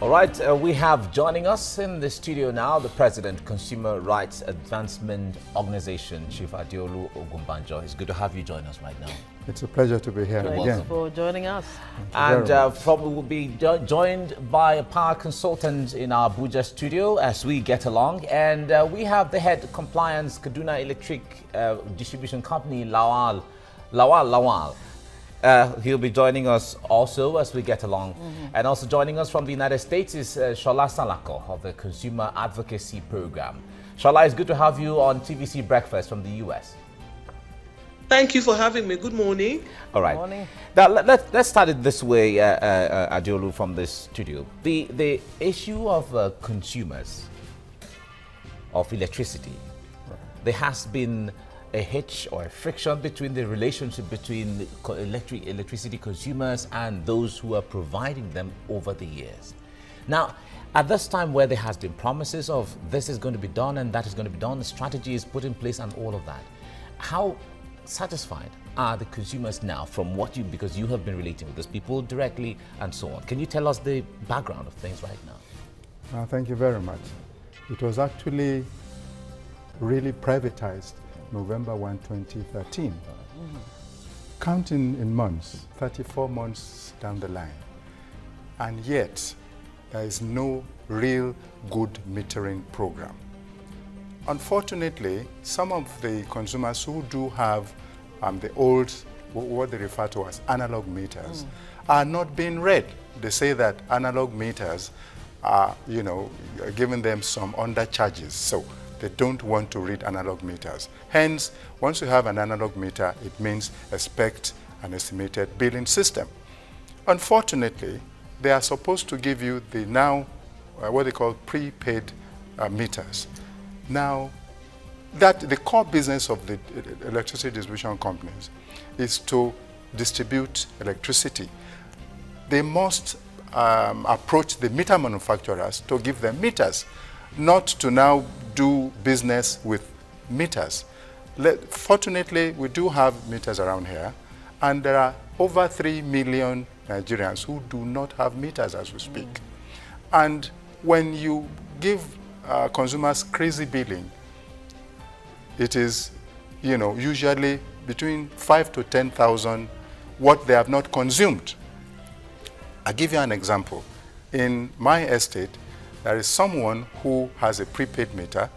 All right, we have joining us in the studio now the President, Consumer Rights Advancement Organization, Chief Adeolu Ogunbanjo. It's good to have you join us right now. It's a pleasure to be here again. Thanks for joining us. And we'll be joined by a power consultant in our Abuja studio as we get along. And we have the head compliance Kaduna Electric Distribution Company, Lawal. He'll be joining us also as we get along. And also joining us from the United States is Shola Salako of the Consumer Advocacy Program. Shola, it's good to have you on TVC Breakfast from the US. Thank you for having me. Good morning. All right. Good morning. Now, let's start it this way, Adeolu, from this studio. The issue of consumers of electricity, there has been a hitch or a friction between the relationship between electricity consumers and those who are providing them over the years. Now, at this time where there has been promises of this is going to be done and that is going to be done, the strategy is put in place and all of that, how satisfied are the consumers now from what because you have been relating with these people directly and so on? Can you tell us the background of things right now? Thank you very much. It was actually really privatized November 1, 2013. Counting in months, 34 months down the line. And yet, there is no real good metering program. Unfortunately, some of the consumers who do have the old, what they refer to as analog meters, are not being read. They say that analog meters are, giving them some undercharges. So they don't want to read analog meters. Hence, once you have an analog meter, it means expect an estimated billing system. Unfortunately, they are supposed to give you the now, what they call prepaid meters. Now, the core business of the electricity distribution companies is to distribute electricity. They must approach the meter manufacturers to give them meters, not to now do business with meters. Fortunately, we do have meters around here, and there are over 3 million Nigerians who do not have meters as we speak. And when you give consumers crazy billing, it is, usually between 5 to 10,000 what they have not consumed. I'll give you an example. In my estate, there is someone who has a prepaid meter.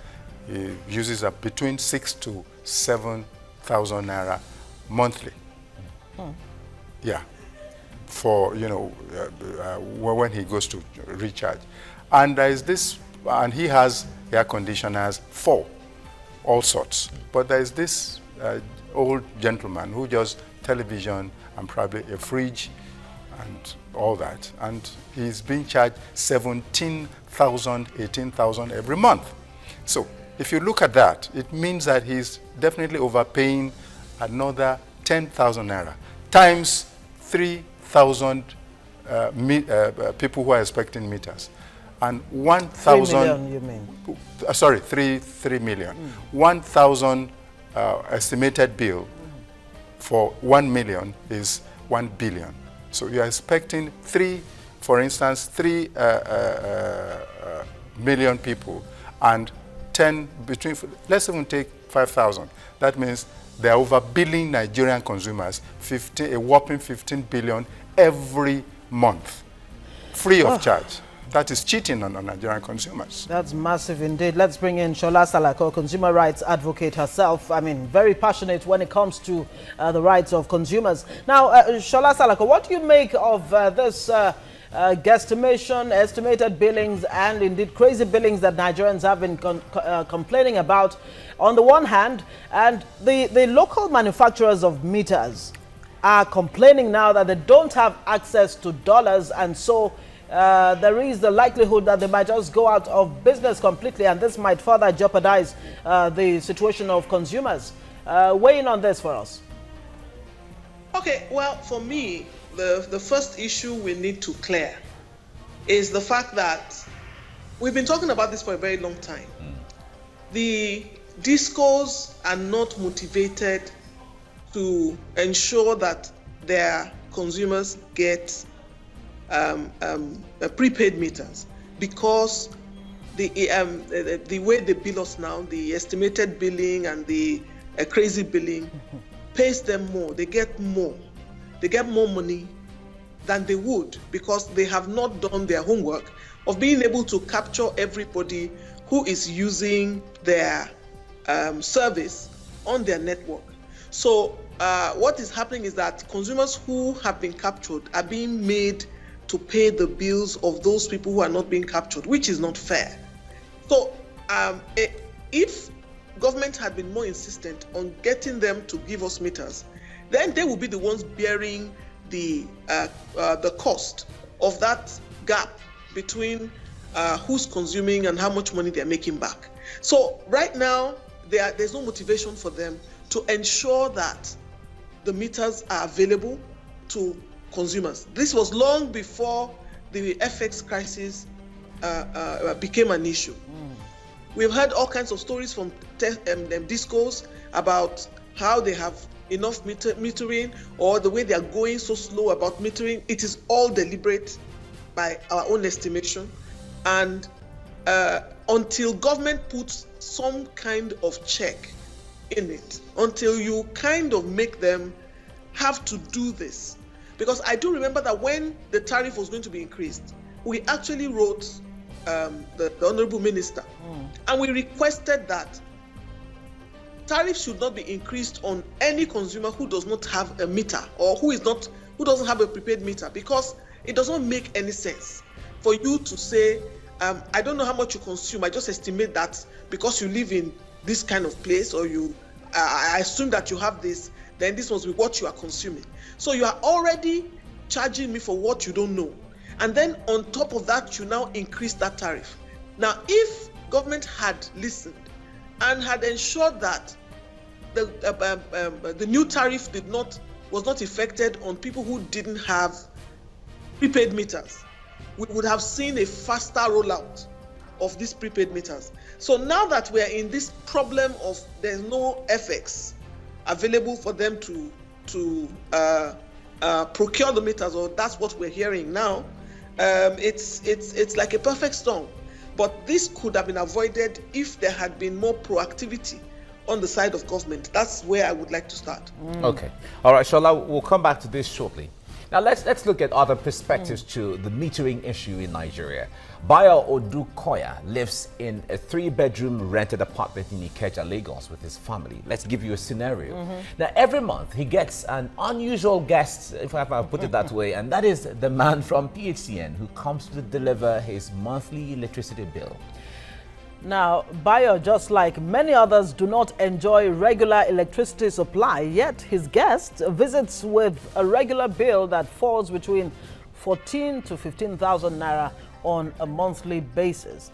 He uses between 6,000 to 7,000 naira monthly. Yeah, for when he goes to recharge. And there is this, and he has air conditioners 4, all sorts. But there is this old gentleman who just television and probably a fridge and all that, and he's being charged 17,000, 18,000 every month. So if you look at that, it means that he's definitely overpaying another 10,000 naira times 3,000 people who are expecting meters, and 1,000. 3 million, you mean? Sorry, 3 million. 1,000 estimated bill for 1 million is 1 billion. So you are expecting for instance, 3 million people and let's even take 5,000. That means they are overbilling Nigerian consumers a whopping 15 billion every month, free of charge. That is cheating on Nigerian consumers. That's massive indeed. Let's bring in Shola Salako, consumer rights advocate herself. I mean, very passionate when it comes to the rights of consumers. Now, Shola Salako, what do you make of this guesstimation, estimated billings, and indeed crazy billings that Nigerians have been complaining about on the one hand, and the local manufacturers of meters are complaining now that they don't have access to dollars, and so there is the likelihood that they might just go out of business completely, and this might further jeopardize the situation of consumers. Weigh in on this for us. Okay, well, for me, the first issue we need to clear is the fact that we've been talking about this for a very long time. The discos are not motivated to ensure that their consumers get prepaid meters because the way they bill us now, the estimated billing and the crazy billing pays them more. They get more. They get more money than they would because they have not done their homework of being able to capture everybody who is using their service on their network. So what is happening is that consumers who have been captured are being made to pay the bills of those people who are not being captured, which is not fair. So if government had been more insistent on getting them to give us meters, then they will be the ones bearing the cost of that gap between who's consuming and how much money they're making back. So right now, there's no motivation for them to ensure that the meters are available to consumers. This was long before the FX crisis became an issue. We've heard all kinds of stories from discos about how they have enough metering or the way they are going so slow about metering. It is all deliberate by our own estimation. And until government puts some kind of check in it, until you kind of make them have to do this. Because I do remember that when the tariff was going to be increased, we actually wrote the Honorable Minister, and we requested that tariffs should not be increased on any consumer who does not have a meter or who doesn't have a prepaid meter, because it does not make any sense for you to say, I don't know how much you consume, I just estimate that because you live in this kind of place, or I assume that you have this, then this must be what you are consuming. So you are already charging me for what you don't know. And then on top of that, you now increase that tariff. Now, if government had listened and had ensured that the new tariff was not affected on people who didn't have prepaid meters, we would have seen a faster rollout of these prepaid meters. So now that we are in this problem of there's no FX available for them to procure the meters, or that's what we're hearing now, it's like a perfect storm. But this could have been avoided if there had been more proactivity on the side of government. That's where I would like to start. Okay. All right, Shola, we'll come back to this shortly. Now, let's look at other perspectives to the metering issue in Nigeria. Bayo Odukoya lives in a 3-bedroom rented apartment in Ikeja, Lagos with his family. Let's give you a scenario. Now, every month he gets an unusual guest, if I put it that way, and that is the man from PHCN who comes to deliver his monthly electricity bill. Now, Bayo, just like many others, do not enjoy regular electricity supply, yet his guest visits with a regular bill that falls between 14 to 15,000 naira on a monthly basis.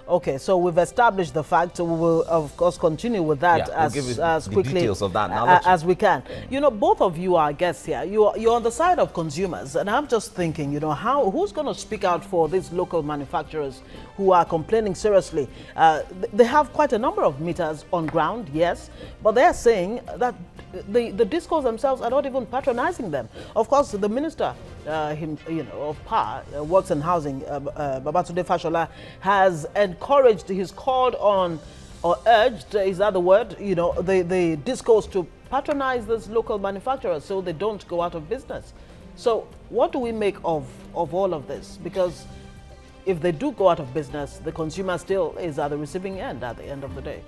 Okay, so we've established the fact. We will, of course, continue with that as quickly details of that as we can. You know, both of you are guests here. You're on the side of consumers, and I'm just thinking, you know, who's going to speak out for these local manufacturers who are complaining seriously? They have quite a number of meters on ground, yes, but they're saying that the discos themselves are not even patronizing them. Of course, the minister of Power, Works and Housing, Babatunde Fashola, has encouraged, he's called on, or urged, is that the word, you know, the discos to patronize these local manufacturers so they don't go out of business. So what do we make of all of this? Because if they do go out of business, the consumer still is at the receiving end at the end of the day.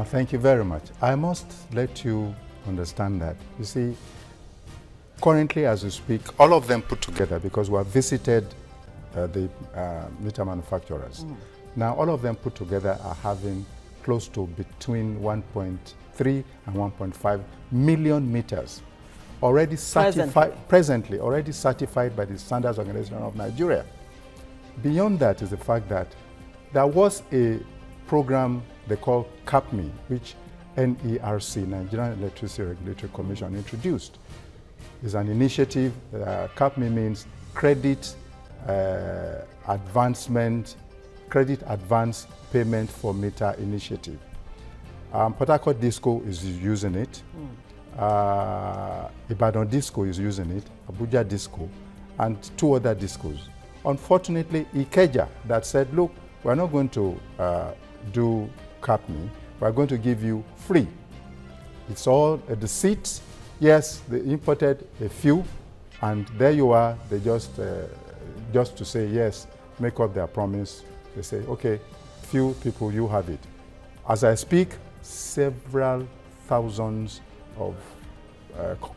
Thank you very much. I must let you understand that. You see, currently as we speak, all of them put together, because we have visited the meter manufacturers. Now, all of them put together are having close to between 1.3 and 1.5 million meters already certified, presently already certified by the Standards Organization of Nigeria. Beyond that is the fact that there was a program they call CAPME, which NERC, Nigerian Electricity Regulatory Commission, introduced. It's an initiative. CAPME means Credit Advance Payment for Meter Initiative. Port Harcourt Disco is using it. Ibadan Disco is using it. Abuja Disco. and 2 other discos. Unfortunately, Ikeja that said, look, we're not going to do CAPME, we're going to give you free. It's all a deceit. Yes, they imported a few, and there you are, they just to say yes, make up their promise. They say, okay, few people, you have it. As I speak, several thousands of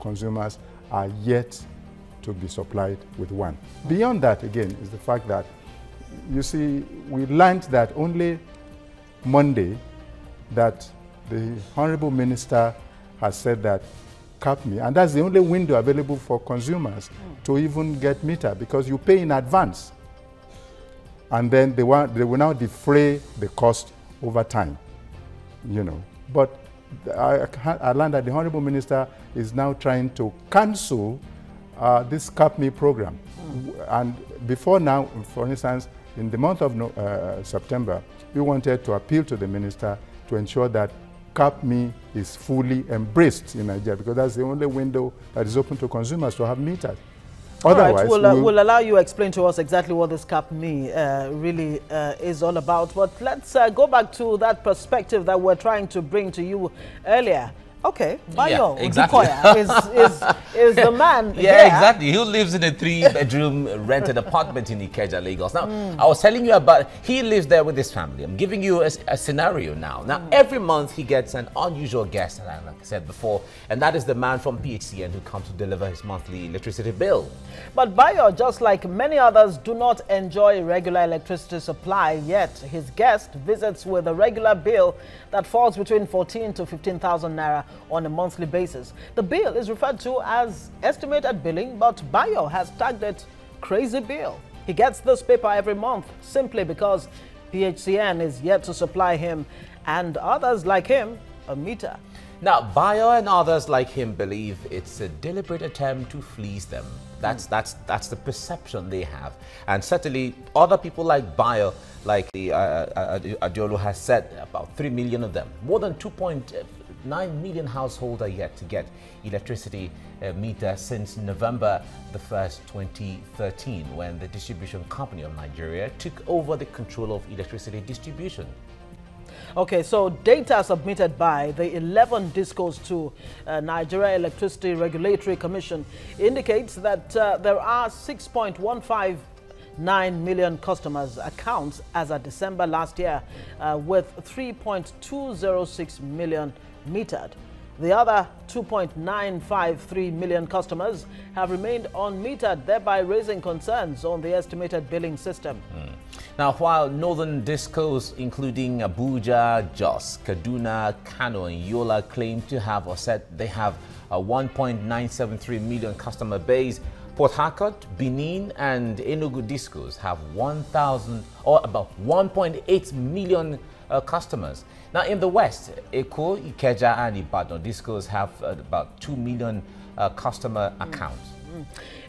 consumers are yet to be supplied with one. Beyond that, again, is the fact that, you see, we learned that only Monday that the Honorable Minister has said that CAPME, and that's the only window available for consumers to even get meter, because you pay in advance. And then they will now defray the cost over time, you know. But I learned that the Honorable Minister is now trying to cancel this CAPME program. And before now, for instance, in the month of September, we wanted to appeal to the Minister to ensure that CAPME is fully embraced in Nigeria, because that's the only window that is open to consumers to have meters. Otherwise, all right, we'll allow you to explain to us exactly what this CAPME really is all about. But let's go back to that perspective that we're trying to bring to you earlier. Okay, Bayo exactly. is the man. Yeah, exactly. He lives in a 3-bedroom rented apartment in Ikeja, Lagos. Now, I was telling you about, he lives there with his family. I'm giving you a scenario now. Now, every month he gets an unusual guest, like I said before, and that is the man from PHCN who comes to deliver his monthly electricity bill. But Bayo, just like many others, do not enjoy regular electricity supply, yet his guest visits with a regular bill that falls between 14 to 15,000 naira on a monthly basis. The bill is referred to as estimated billing, but Bayo has tagged it crazy bill. He gets this paper every month simply because PHCN is yet to supply him and others like him a meter. Now, Bayo and others like him believe it's a deliberate attempt to fleece them. That's the perception they have. And certainly other people like Bayo, like Adiolu has said, about 3 million of them, more than 2.9 million households are yet to get electricity meter since November the 1st, 2013, when the Distribution Company of Nigeria took over the control of electricity distribution. Okay, so data submitted by the 11 discos to Nigeria Electricity Regulatory Commission indicates that there are 6.159 million customers accounts as of December last year, with 3.206 million metered. The other 2.953 million customers have remained unmetered, thereby raising concerns on the estimated billing system. Now, while northern discos, including Abuja, Jos, Kaduna, Kano, and Yola, claim to have or said they have a 1.973 million customer base, Port Harcourt, Benin, and Enugu discos have 1,000 or about 1.8 million customers. Now, in the west, Eko, Ikeja, and Ibadan discos have about 2 million customer accounts.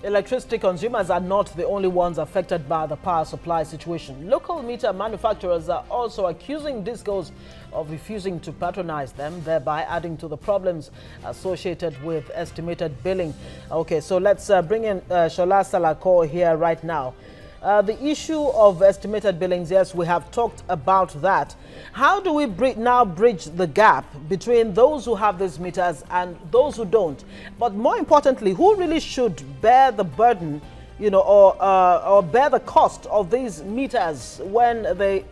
Electricity consumers are not the only ones affected by the power supply situation. Local meter manufacturers are also accusing discos of refusing to patronize them, thereby adding to the problems associated with estimated billing. Okay, so let's bring in Shola Salako here right now. The issue of estimated billings, yes, we have talked about that. How do we now bridge the gap between those who have these meters and those who don't? But more importantly, who really should bear the burden, you know, or bear the cost of these meters when they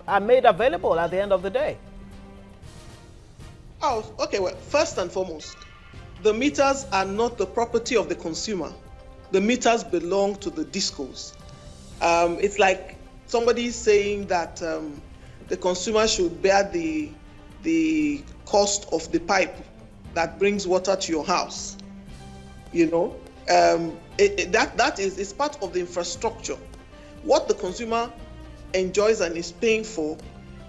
are made available at the end of the day? Oh, okay. Well, first and foremost, the meters are not the property of the consumer. The meters belong to the discos. It's like somebody saying that the consumer should bear the cost of the pipe that brings water to your house. You know, that is part of the infrastructure. What the consumer enjoys and is paying for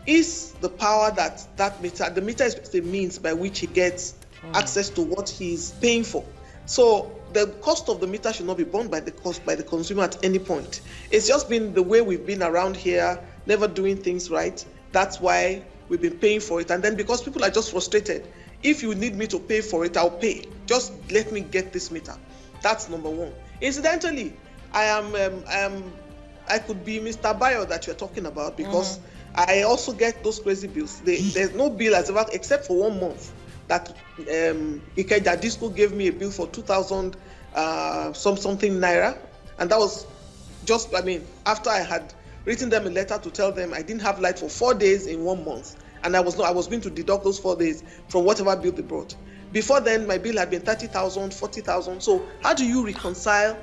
is the power that meter. The meter is the means by which he gets access to what he's paying for. So the cost of the meter should not be borne by the consumer at any point. It's just been the way we've been around here, never doing things right. That's why we've been paying for it. And then because people are just frustrated, if you need me to pay for it, I'll pay. Just let me get this meter. That's number one. Incidentally, I could be Mr. Bayo that you're talking about, because I also get those crazy bills. There's no bill as ever, except for 1 month, that Ikeja Disco gave me a bill for 2,000 something naira, and that was just, after I had written them a letter to tell them I didn't have light for 4 days in 1 month, and I was going to deduct those 4 days from whatever bill they brought. Before then, my bill had been 30,000, 40,000. So how do you reconcile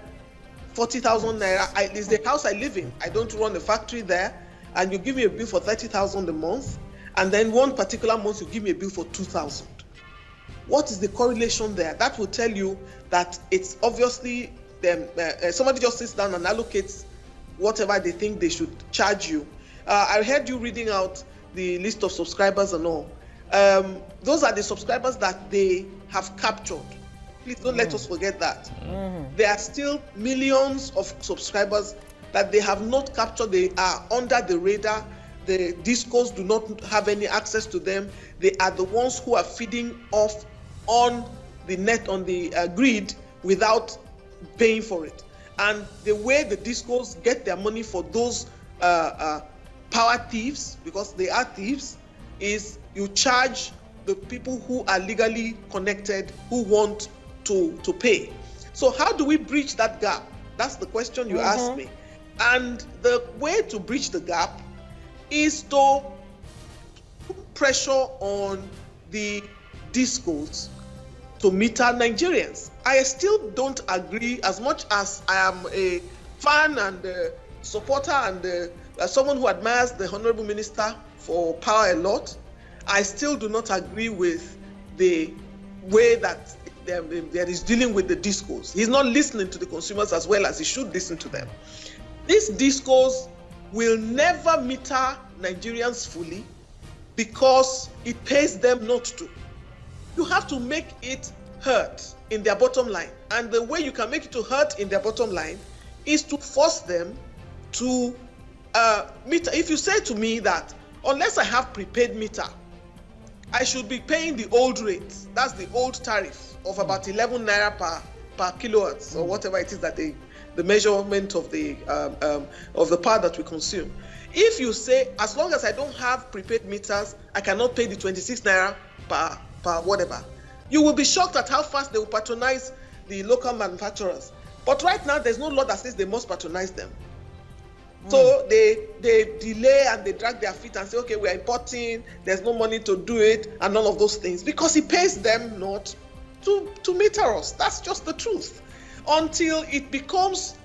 40,000 naira? It's the house I live in. I don't run a factory there, and you give me a bill for 30,000 a month, and then one particular month you give me a bill for 2,000. What is the correlation there? That will tell you that it's obviously them. Somebody just sits down and allocates whatever they think they should charge you. I heard you reading out the list of subscribers and all. Those are the subscribers that they have captured. Please don't let us forget that. There are still millions of subscribers that they have not captured. They are under the radar. The discos do not have any access to them. They are the ones who are feeding off on the net, on the grid, without paying for it. And the way the discos get their money for those power thieves, because they are thieves, is you charge the people who are legally connected, who want to pay. So how do we bridge that gap? That's the question you asked me. And the way to bridge the gap is to put pressure on the discos to meter Nigerians. I still don't agree, as much as I am a fan and a supporter and someone who admires the Honorable Minister for power a lot. I still do not agree with the way that there is dealing with the discos. He's not listening to the consumers as well as he should listen to them. These discos will never meter Nigerians fully because it pays them not to. You have to make it hurt in their bottom line. And the way you can make it to hurt in their bottom line is to force them to meter. If you say to me that unless I have prepaid meter, I should be paying the old rate, that's the old tariff of about 11 naira per kilowatts, or whatever it is that the measurement of the power that we consume. If you say, as long as I don't have prepaid meters, I cannot pay the 26 naira per whatever, you will be shocked at how fast they will patronize the local manufacturers. But right now, there's no law that says they must patronize them. So they delay and they drag their feet and say, okay, we're importing, there's no money to do it, and all of those things, because it pays them not to meter us. That's just the truth. Until it becomes,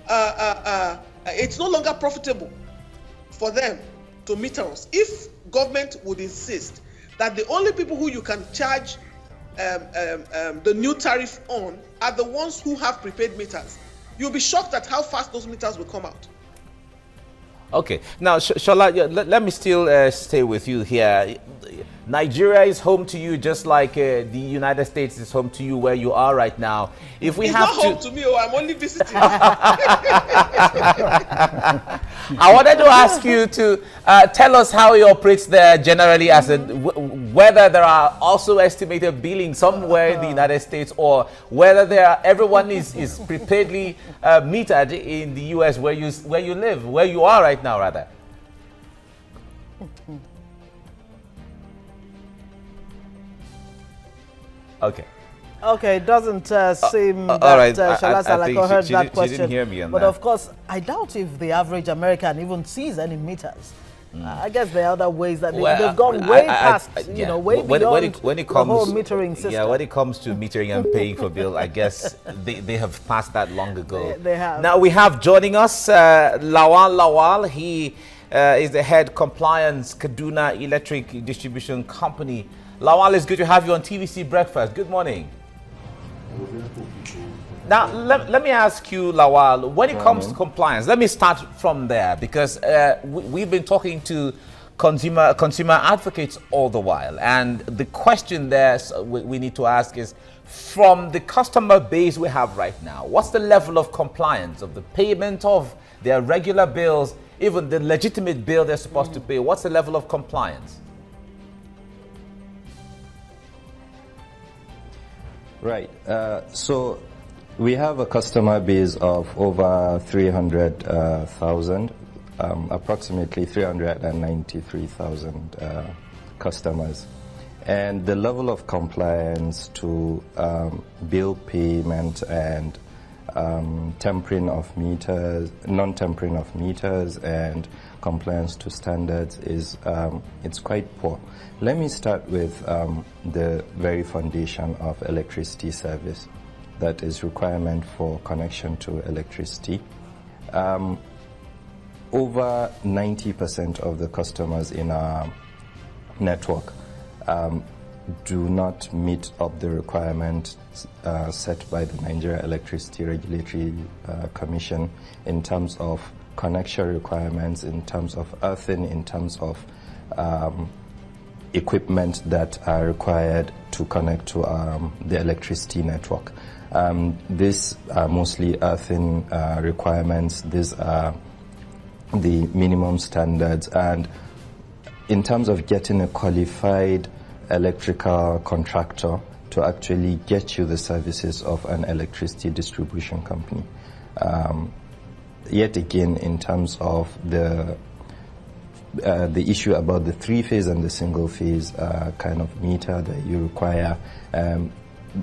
it's no longer profitable for them to meter us. If government would insist that the only people who you can charge the new tariff on are the ones who have prepaid meters, you'll be shocked at how fast those meters will come out. Okay, now Shola, let me still stay with you here. Nigeria is home to you, just like the United States is home to you where you are right now. If we it's have not home to me, I'm only visiting. I wanted to ask you to tell us how it operates there generally, as in whether there are also estimated billing somewhere in the United States, or whether everyone is prepaidly metered in the US where you live, where you are right now, rather. Okay. Okay, it doesn't seem that right. Shola Salako heard that question. She didn't hear me on but that. Of course, I doubt if the average American even sees any meters. I guess there are other ways that they've gone way past, you know, way beyond when it comes, the whole metering system. Yeah, when it comes to metering and paying for bill, I guess they have passed that long ago. They have. Now we have joining us Lawal. He is the head compliance Kaduna Electric Distribution Company. Lawal, it's good to have you on TVC Breakfast. Good morning. Now, let me ask you, Lawal, when it comes to compliance, let me start from there, because we've been talking to consumer advocates all the while. And the question there we need to ask is, from the customer base we have right now, what's the level of compliance of the payment of their regular bills, even the legitimate bill they're supposed to pay? What's the level of compliance? Right. So We have a customer base of over 300,000, approximately 393,000 customers. And the level of compliance to bill payment and tampering of meters, non-tampering of meters, and compliance to standards is it's quite poor. Let me start with the very foundation of electricity service, that is requirement for connection to electricity. Over 90% of the customers in our network do not meet up the requirement set by the Nigeria Electricity Regulatory Commission in terms of connection requirements, in terms of earthing, in terms of equipment that are required to connect to the electricity network. These are mostly earthing requirements. These are the minimum standards, and in terms of getting a qualified electrical contractor to actually get you the services of an electricity distribution company. Yet again, in terms of the issue about the three-phase and the single-phase kind of meter that you require,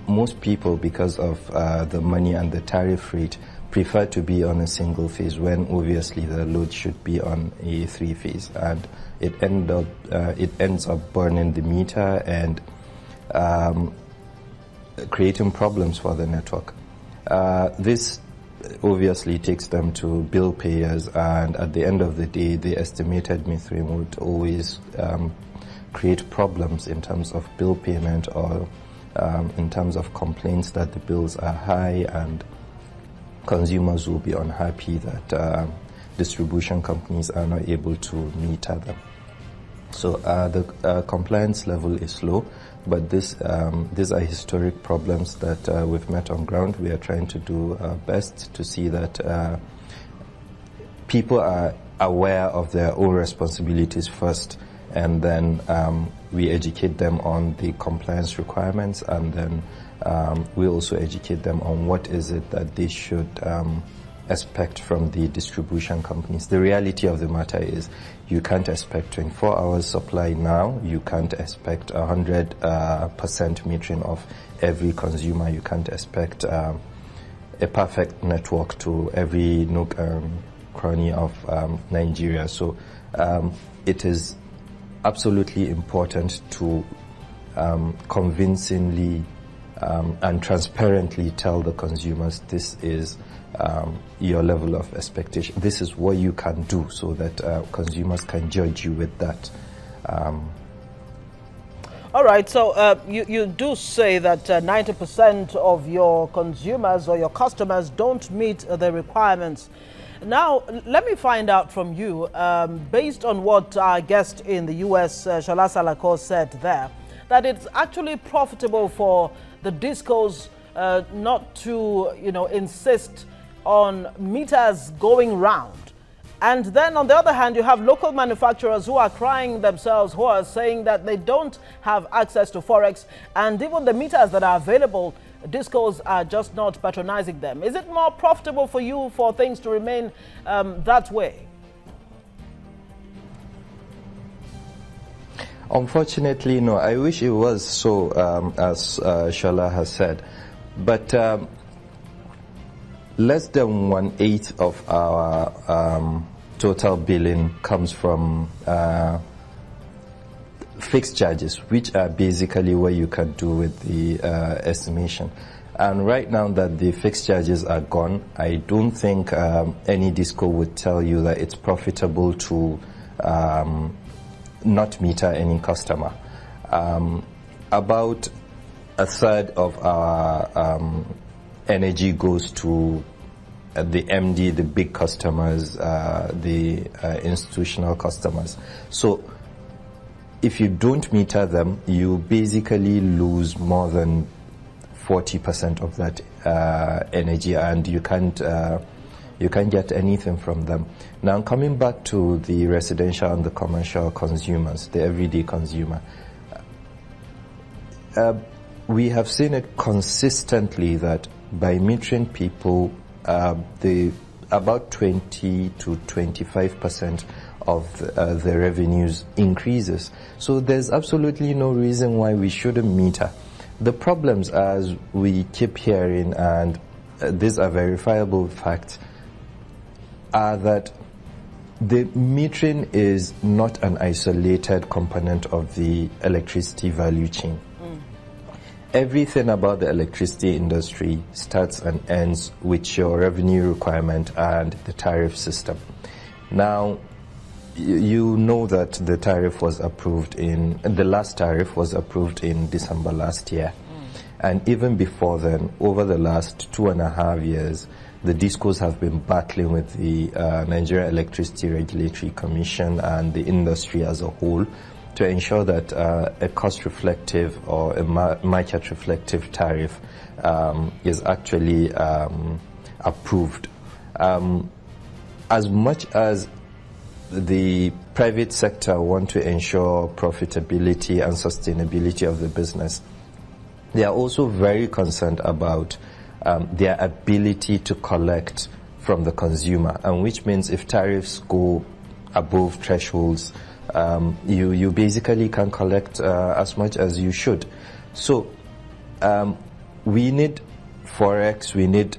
most people, because of the money and the tariff rate, prefer to be on a single phase when obviously the load should be on a three-phase, and it ends up burning the meter and creating problems for the network. This obviously takes them to bill payers, and at the end of the day, the estimated methering would always create problems in terms of bill payment, or in terms of complaints that the bills are high, and consumers will be unhappy that distribution companies are not able to meter them. So the compliance level is low, but these are historic problems that we've met on ground. We are trying to do our best to see that people are aware of their own responsibilities first, and then we educate them on the compliance requirements, and then we also educate them on what is it that they should expect from the distribution companies. The reality of the matter is you can't expect 24 hours supply now. You can't expect 100% metering of every consumer. You can't expect a perfect network to every nook and cranny of Nigeria. So it is absolutely important to convincingly and transparently tell the consumers this is your level of expectation. This is what you can do, so that consumers can judge you with that. All right, so you do say that 90% of your consumers or your customers don't meet the requirements. Now, let me find out from you, based on what our guest in the US, Shola Salako, said there, that it's actually profitable for the discos not to, insist on meters going round. And then on the other hand, you have local manufacturers who are crying themselves, who are saying that they don't have access to Forex, and even the meters that are available, discos are just not patronizing them. Is it more profitable for you for things to remain that way? Unfortunately, no. I wish it was so, as Shola has said. But less than 1/8 of our total billing comes from fixed charges, which are basically what you can do with the estimation. And right now that the fixed charges are gone, I don't think any disco would tell you that it's profitable to not meter any customer. About a third of our energy goes to the MD, the big customers, the institutional customers. So if you don't meter them, you basically lose more than 40% of that energy, and you can't get anything from them. Now, coming back to the residential and the commercial consumers, the everyday consumer, we have seen it consistently that by metering people, about 20 to 25% of the revenues increases. So there's absolutely no reason why we shouldn't meter. The problems, as we keep hearing, and these are verifiable facts, are that the metering is not an isolated component of the electricity value chain. Everything about the electricity industry starts and ends with your revenue requirement and the tariff system. Now, you know that the tariff was approved the last tariff was approved in December last year. And even before then, over the last 2.5 years, the DISCOs have been battling with the Nigeria Electricity Regulatory Commission and the industry as a whole to ensure that a cost-reflective or a market-reflective tariff is actually approved. As much as the private sector want to ensure profitability and sustainability of the business, they are also very concerned about their ability to collect from the consumer, and which means if tariffs go above thresholds, you basically can collect as much as you should. So we need forex, we need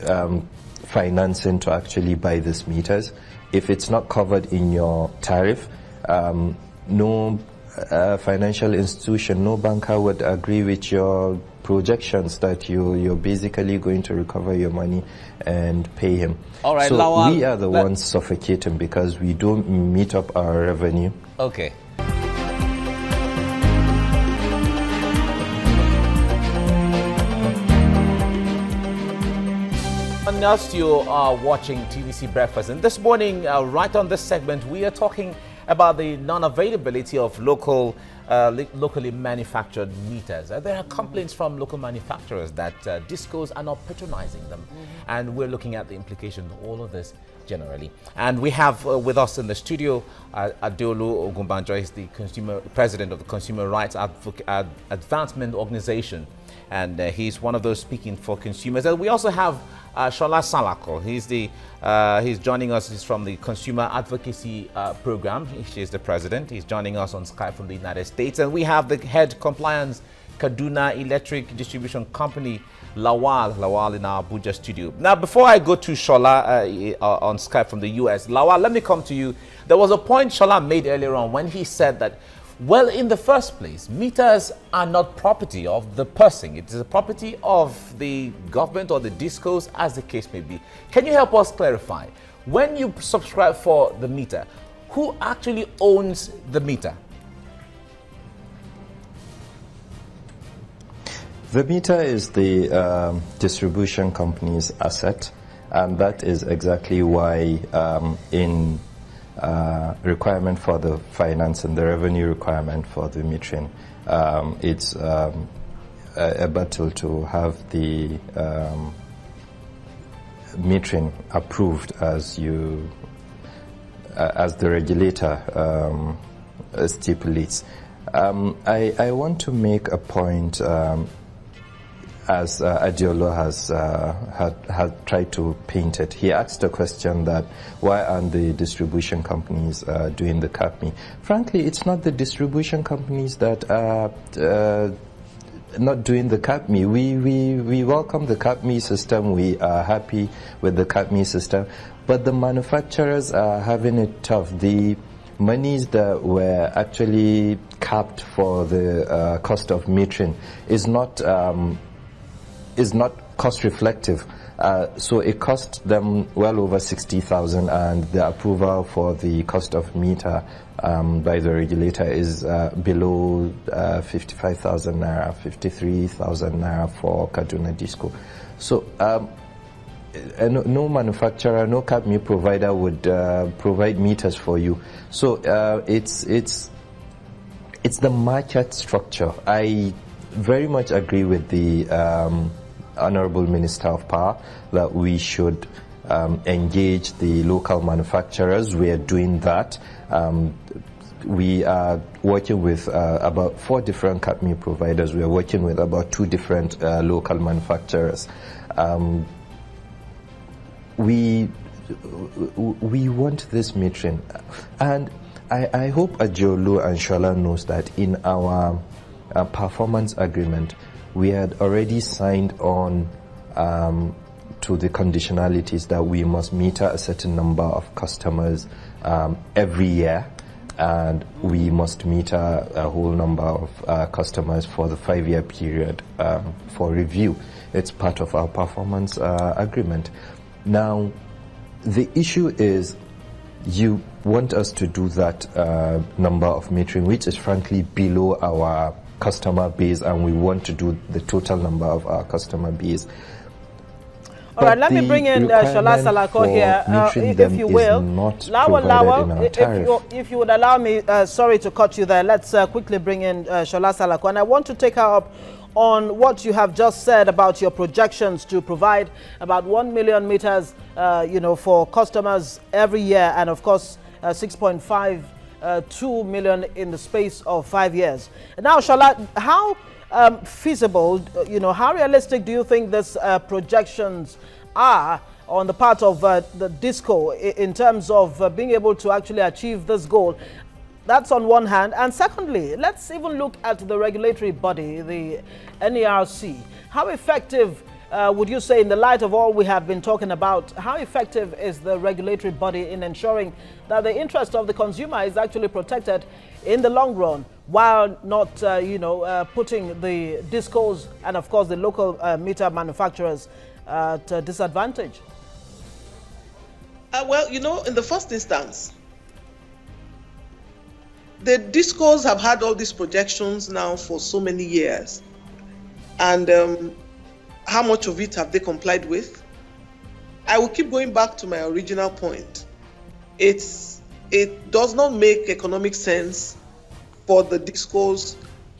financing to actually buy these meters. If it's not covered in your tariff, no financial institution, no banker would agree with your projections that you're basically going to recover your money and pay him. All right, so Lawal, we are the ones suffocating because we don't meet up our revenue. Okay. And as you are watching TVC Breakfast, and this morning, right on this segment, we are talking about the non-availability of locally manufactured meters. There are complaints from local manufacturers that DISCOs are not patronizing them, and we're looking at the implications of all of this generally. And we have with us in the studio Adeolu Ogunbanjo. He's the president of the Consumer Rights Advancement Organization, and he's one of those speaking for consumers. And we also have Shola Salako. He's joining us. He's from the Consumer Advocacy Program. She's the president. He's joining us on Skype from the United States. And we have the head compliance Kaduna Electric Distribution Company, Lawal in our Abuja studio. Now, before I go to Shola on Skype from the US, Lawal, let me come to you. There was a point Shola made earlier on when he said that, well, in the first place, meters are not property of the person. It is a property of the government or the DISCOs, as the case may be. Can you help us clarify? When you subscribe for the meter, who actually owns the meter? The meter is the distribution company's asset, and that is exactly why in requirement for the finance and the revenue requirement for the metering, it's a battle to have the metering approved as the regulator stipulates. I want to make a point as Adeolu had tried to paint it. He asked a question that why aren't the distribution companies doing the CAPME? Frankly, it's not the distribution companies that are not doing the CAPME. We welcome the CAPME system. We are happy with the CAPME system, but the manufacturers are having it tough. The monies that were actually capped for the cost of metering is not cost reflective. So it cost them well over 60,000, and the approval for the cost of meter by the regulator is below 55,000 naira, 53,000 naira for Kaduna DISCO. So no manufacturer, no CAPME provider would provide meters for you. So it's the market structure. I very much agree with the Honorable Minister of Power that we should engage the local manufacturers. We are doing that. We are working with about 4 different CAPME providers. We are working with about 2 different local manufacturers. we want this metering, and I hope Ajiolu and Shola knows that in our performance agreement, we had already signed on to the conditionalities that we must meter a certain number of customers every year, and we must meter a whole number of customers for the 5-year period for review. It's part of our performance agreement. Now, the issue is you want us to do that number of metering, which is frankly below our customer base, and we want to do the total number of our customer base. All right, let me bring in Shola Salako here, if you will. Lawa, if you would allow me, sorry to cut you there, let's quickly bring in Shola Salako. And I want to take her up on what you have just said about your projections to provide about 1 million meters, for customers every year, and of course 6.52 million in the space of 5 years. Now, Shola, how feasible, how realistic do you think these projections are on the part of the DISCO in terms of being able to actually achieve this goal? That's on one hand. And secondly, let's even look at the regulatory body, the NERC. How effective would you say, in the light of all we have been talking about, how effective is the regulatory body in ensuring that the interest of the consumer is actually protected in the long run, while not, putting the DISCOs and, of course, the local meter manufacturers at disadvantage? Well, in the first instance, the DISCOs have had all these projections now for so many years. And how much of it have they complied with? I will keep going back to my original point. It does not make economic sense for the DISCOs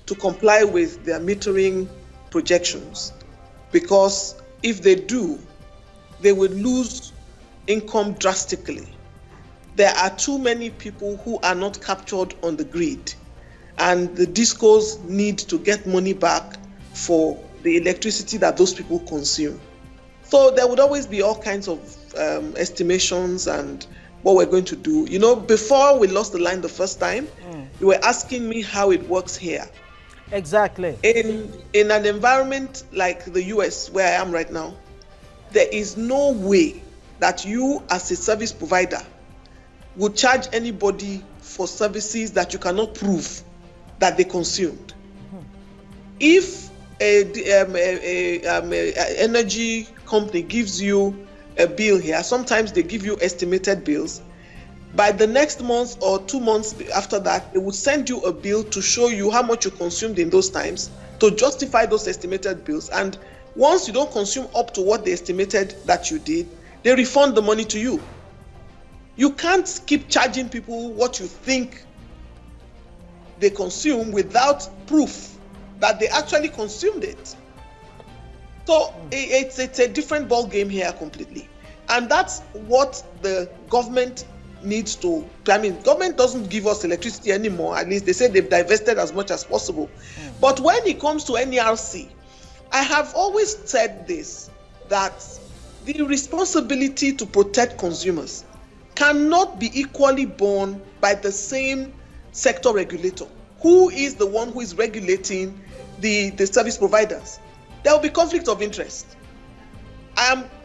to comply with their metering projections, because if they do, they would lose income drastically. There are too many people who are not captured on the grid, and the DISCOs need to get money back for the electricity that those people consume. So there would always be all kinds of estimations and what we're going to do. Before we lost the line the first time, you were asking me how it works here. Exactly. In an environment like the US, where I am right now, there is no way that you as a service provider would charge anybody for services that you cannot prove that they consumed. If an energy company gives you a bill here, sometimes they give you estimated bills. By the next month or 2 months after that, they would send you a bill to show you how much you consumed in those times, to justify those estimated bills. And once you don't consume up to what they estimated that you did, they refund the money to you. You can't keep charging people what you think they consume without proof that they actually consumed it. So it's a different ball game here completely. And that's what the government needs to, government doesn't give us electricity anymore. At least they say they've divested as much as possible. But when it comes to NERC, I have always said this, that the responsibility to protect consumers cannot be equally borne by the same sector regulator. Who is the one who is regulating the service providers? There will be conflict of interest.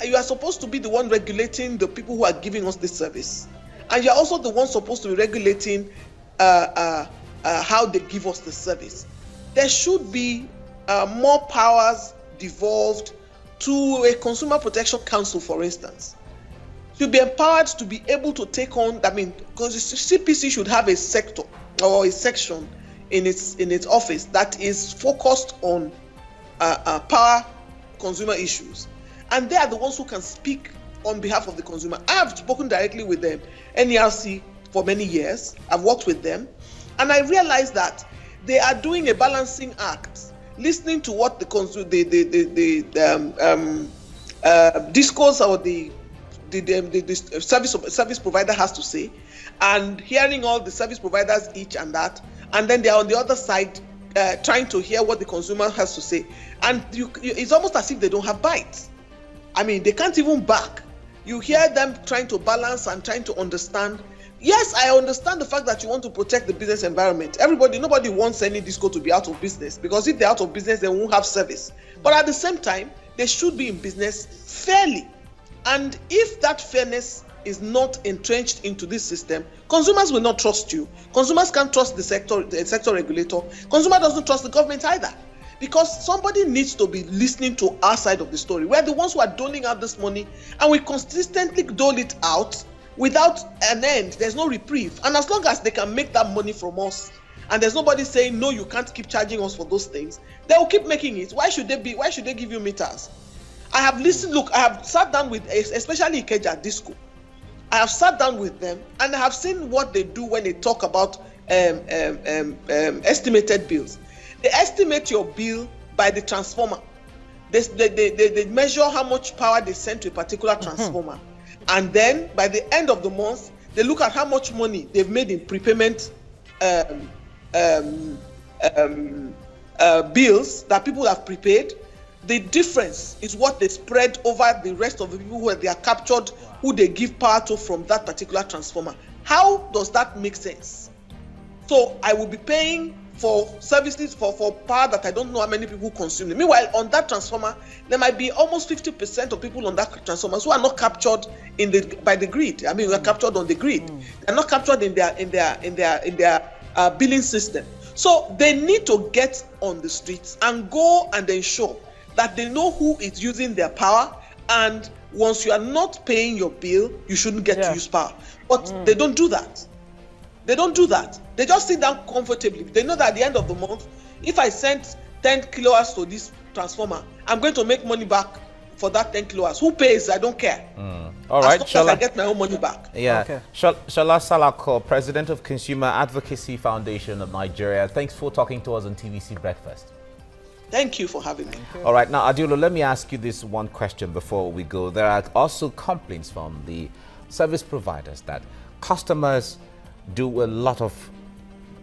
You are supposed to be the one regulating the people who are giving us this service, and you are also the one supposed to be regulating how they give us the service. There should be more powers devolved to a Consumer Protection Council, for instance. Should be empowered to be able to take on, because the CPC should have a sector or a section in its office that is focused on power consumer issues, and they are the ones who can speak on behalf of the consumer. I have spoken directly with them, NERC, for many years. I've worked with them, and I realized that they are doing a balancing act, listening to what the DISCOs or the service provider has to say, and hearing all the service providers each and that, and then they are on the other side trying to hear what the consumer has to say. And it's almost as if they don't have bites. I mean, they can't even back. You hear them trying to balance and trying to understand. Yes, I understand the fact that you want to protect the business environment. Nobody wants any disco to be out of business, because if they're out of business, they won't have service. But at the same time, they should be in business fairly. And if that fairness is not entrenched into this system, consumers will not trust you. Consumers can't trust the sector regulator. Consumer doesn't trust the government either. Because somebody needs to be listening to our side of the story. We're the ones who are doling out this money, and we consistently dole it out without an end. There's no reprieve. And as long as they can make that money from us, and there's nobody saying, no, you can't keep charging us for those things, they will keep making it. Why should they give you meters? I have listened, look, I have sat down with, especially Ikeja Disco. I have sat down with them, and I have seen what they do when they talk about estimated bills. They estimate your bill by the transformer. They measure how much power they send to a particular transformer. And then by the end of the month, they look at how much money they've made in prepayment bills that people have prepaid. The difference is what they spread over the rest of the people who they are captured, who they give power to from that particular transformer. How does that make sense? So I will be paying for services for power that I don't know how many people consume. Meanwhile, on that transformer, there might be almost 50% of people on that transformer who are not captured by the grid. I mean, we are captured on the grid. They're not captured in their billing system. So they need to get on the streets and go and ensure that they know who is using their power, and once you are not paying your bill, you shouldn't get to use power. But they don't do that. They don't do that. They just sit down comfortably. They know that at the end of the month, if I send 10 kilowatts to this transformer, I'm going to make money back for that 10 kilowatts. Who pays? I don't care. All right, as long as I get my own money back. Yeah. Okay. Shola Salako, President of Consumer Advocacy Foundation of Nigeria. Thanks for talking to us on TVC Breakfast. Thank you for having me. All right, now, Adiolo, let me ask you this one question before we go. There are also complaints from the service providers that customers do a lot of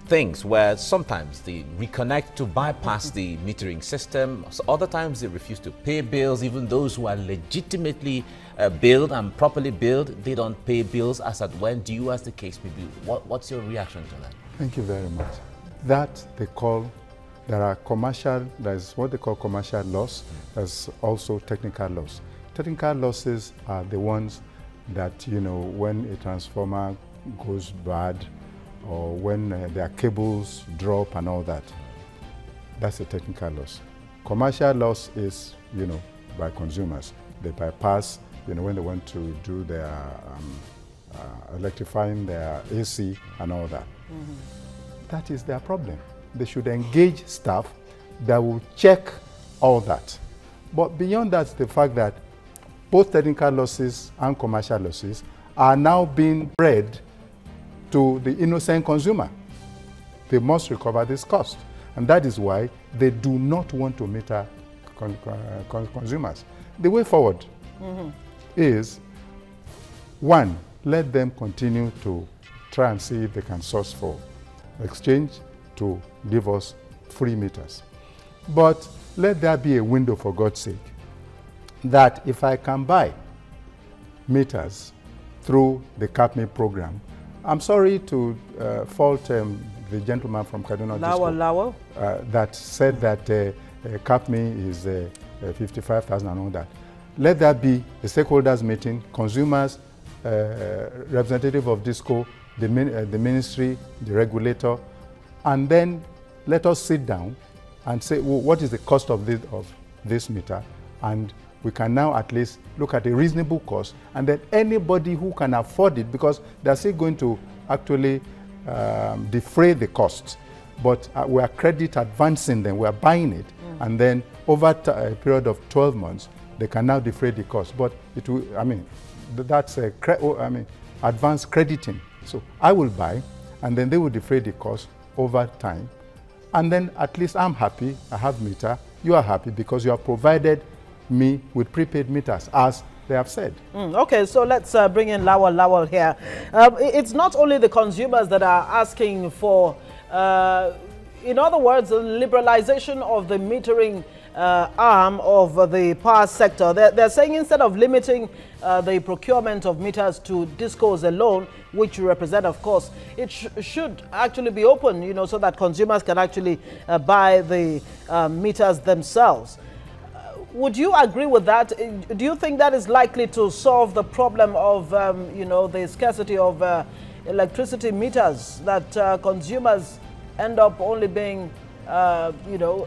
things where sometimes they reconnect to bypass the metering system. So other times they refuse to pay bills. Even those who are legitimately billed and properly billed, they don't pay bills as at when due, as the case may be. What's your reaction to that? Thank you very much. There's what they call commercial loss. There's also technical loss. Technical losses are the ones that, when a transformer goes bad, or when their cables drop and all that. That's a technical loss. Commercial loss is, by consumers. They bypass, when they want to do their electrifying their AC and all that. That is their problem. They should engage staff that will check all that. But beyond that, the fact that both technical losses and commercial losses are now being spread to the innocent consumer. They must recover this cost. And that is why they do not want to meter consumers. The way forward is, one, let them continue to try and see if they can source for exchange to give us free meters. But let there be a window, for God's sake, that if I can buy meters through the CAPME program, I'm sorry to fault the gentleman from Kaduna Lawal. That said that CAPME is 55,000 and all that. Let that be a stakeholders meeting, consumers, representative of DISCO, the ministry, the regulator, and then let us sit down and say, well, what is the cost of this meter? And we can now at least look at a reasonable cost, and then anybody who can afford it, because they're still going to actually defray the cost, but we are credit advancing them, we are buying it, and then over a period of 12 months, they can now defray the cost. But it will, that's advanced crediting. So I will buy, and then they will defray the cost over time, and then at least I'm happy, I have meter, you are happy because you have provided me with prepaid meters, as they have said. Okay, so let's bring in Lawal here. It's not only the consumers that are asking for, in other words, a liberalization of the metering arm of the power sector. They're saying instead of limiting the procurement of meters to discos alone, which represent, of course, it should actually be open, you know, so that consumers can actually buy the meters themselves. Would you agree with that? Do you think that is likely to solve the problem of, you know, the scarcity of electricity meters, that consumers end up only being, you know,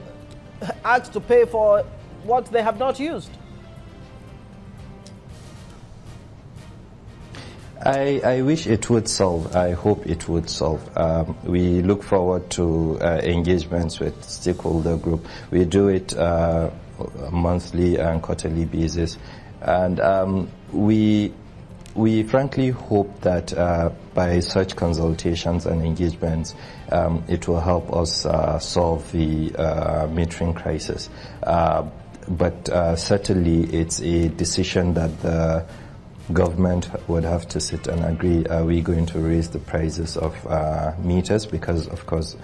asked to pay for what they have not used? I wish it would solve. I hope it would solve. We look forward to engagements with stakeholder group. We do it monthly and quarterly basis, and we frankly hope that by such consultations and engagements, it will help us solve the metering crisis. But certainly, it's a decision that the government would have to sit and agree. Are we going to raise the prices of meters? Because, of course,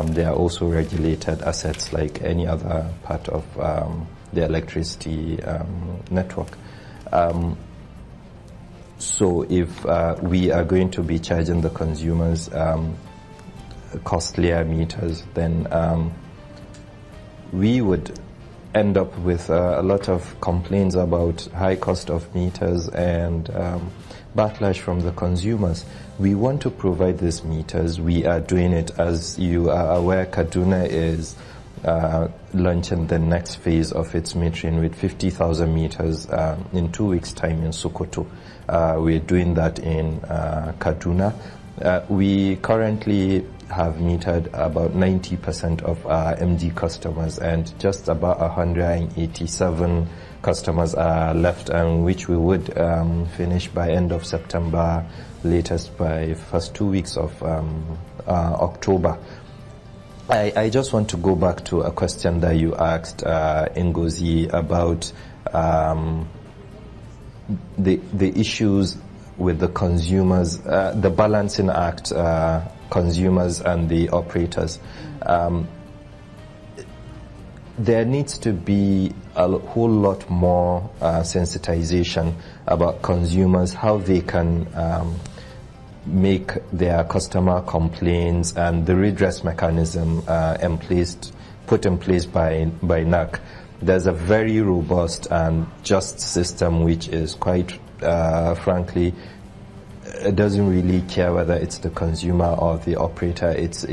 they are also regulated assets like any other part of the electricity network. So if we are going to be charging the consumers costlier meters, then we would end up with a lot of complaints about high cost of meters and backlash from the consumers. We want to provide these meters. We are doing it. As you are aware, Kaduna is launching the next phase of its metering with 50,000 meters in 2 weeks' time in Sokoto. We're doing that in Kaduna. We currently have metered about 90% of our MD customers, and just about 187 customers are left, and which we would finish by end of September, latest by first 2 weeks of October. I just want to go back to a question that you asked, Ngozi, about the issues with the consumers, the balancing act, consumers and the operators. There needs to be a whole lot more sensitization about consumers, how they can make their customer complaints, and the redress mechanism put in place by NAC. There's a very robust and just system which is quite frankly, it doesn't really care whether it's the consumer or the operator. It's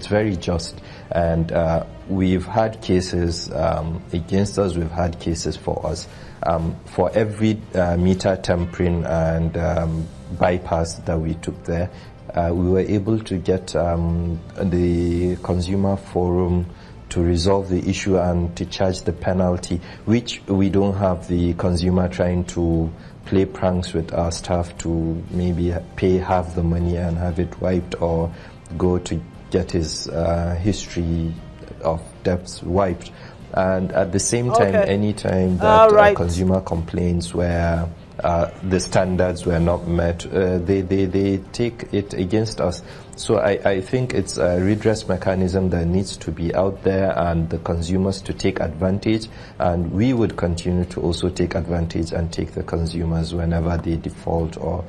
very just, and we've had cases against us. We've had cases for us. For every meter tampering and bypass that we took there, we were able to get the consumer forum to resolve the issue and to charge the penalty, which we don't have the consumer trying to play pranks with our staff to maybe pay half the money and have it wiped, or go to get his history of debts wiped. And at the same time, any time that a consumer complains where the standards were not met, they take it against us. So I think it's a redress mechanism that needs to be out there, and the consumers to take advantage, and we would continue to also take advantage and take the consumers whenever they default or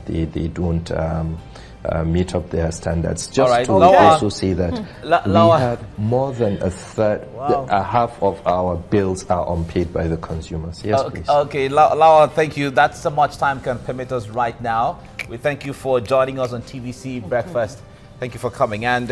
they don't meet up their standards. Just to also say that we had more than a third, half of our bills are unpaid by the consumers. Yes, please. Okay, Lawa, thank you. That's so much time can permit us right now. We thank you for joining us on TVC Breakfast. Thank you for coming. And